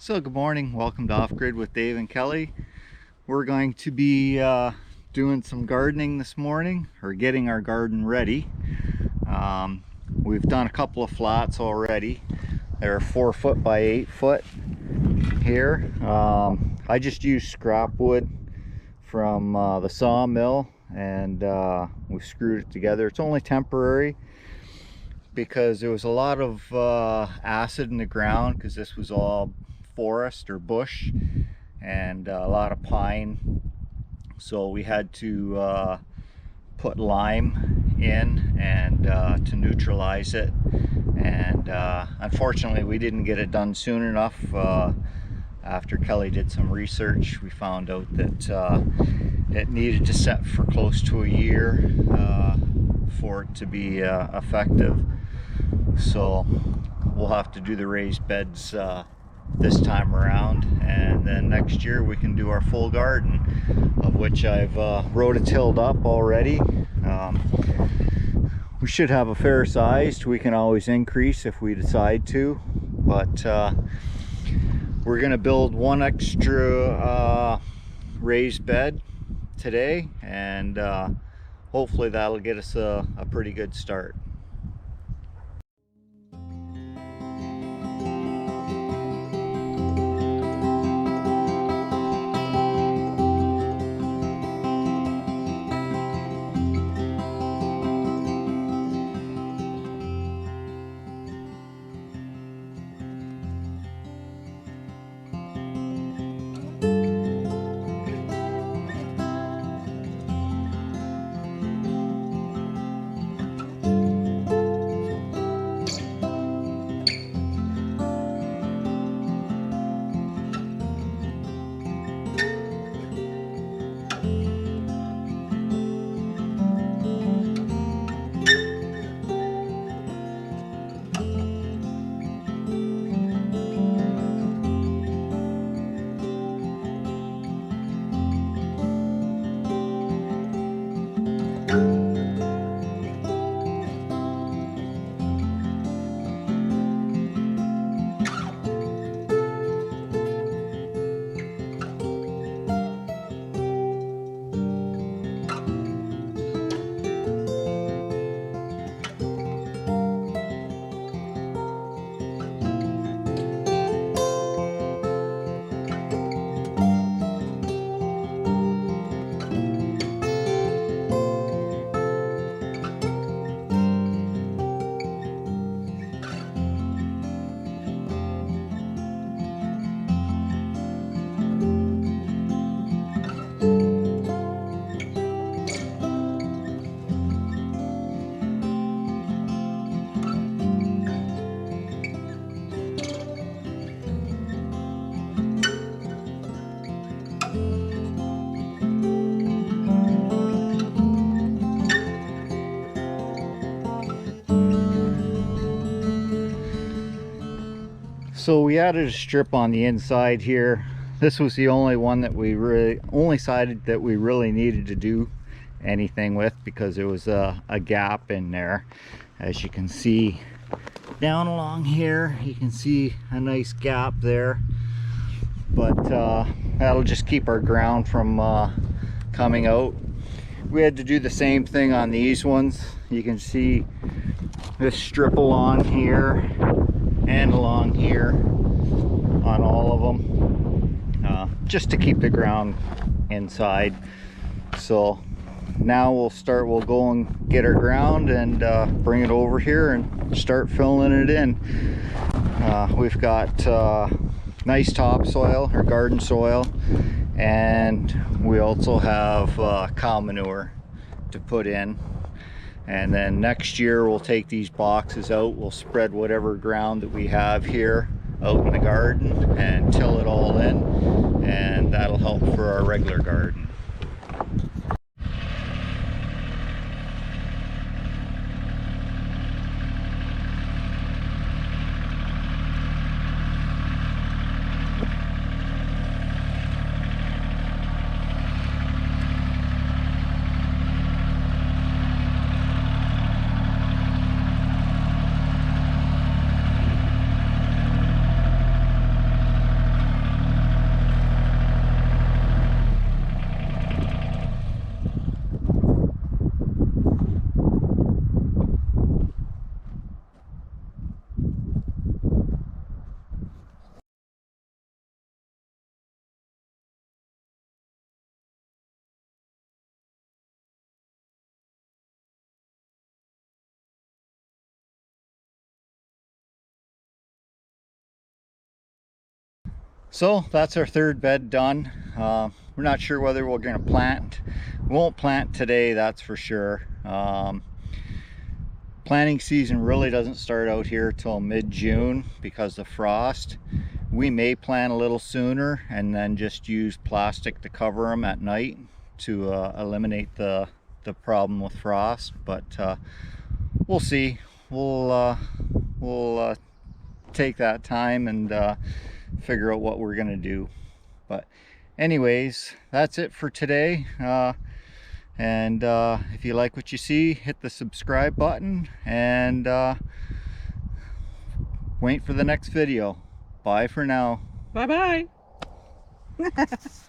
So good morning, welcome to Off Grid with Dave and Kelly. We're going to be doing some gardening this morning, or getting our garden ready. We've done a couple of flats already. They're 4 foot by 8 foot here. I just used scrap wood from the sawmill, and we screwed it together. It's only temporary because there was a lot of acid in the ground, because this was all forest or bush and a lot of pine, so we had to put lime in and to neutralize it, and unfortunately we didn't get it done soon enough. After Kelly did some research, we found out that it needed to set for close to a year for it to be effective, so we'll have to do the raised beds this time around, and then next year we can do our full garden, of which I've rototilled up already. We should have a fair sized. We can always increase if we decide to, but we're gonna build one extra raised bed today, and hopefully that'll get us a pretty good start. So we added a strip on the inside here. This was the only one that we only sided that we really needed to do anything with, because there was a gap in there. As you can see down along here, you can see a nice gap there, but that'll just keep our ground from coming out. We had to do the same thing on these ones. You can see this strip along here and along here on all of them, just to keep the ground inside. So now we'll go and get our ground and bring it over here and start filling it in. We've got nice topsoil, or garden soil, and we also have cow manure to put in. And then next year we'll take these boxes out, we'll spread whatever ground that we have here out in the garden and till it all in, and that'll help for our regular garden. So that's our third bed done. We're not sure whether we're going to plant. We won't plant today, that's for sure. Planting season really doesn't start out here till mid-June because of frost. We may plant a little sooner and then just use plastic to cover them at night to eliminate the problem with frost, but we'll see. We'll take that time and figure out what we're gonna do. But anyways, that's it for today. And if you like what you see, hit the subscribe button and wait for the next video. Bye for now. Bye-bye.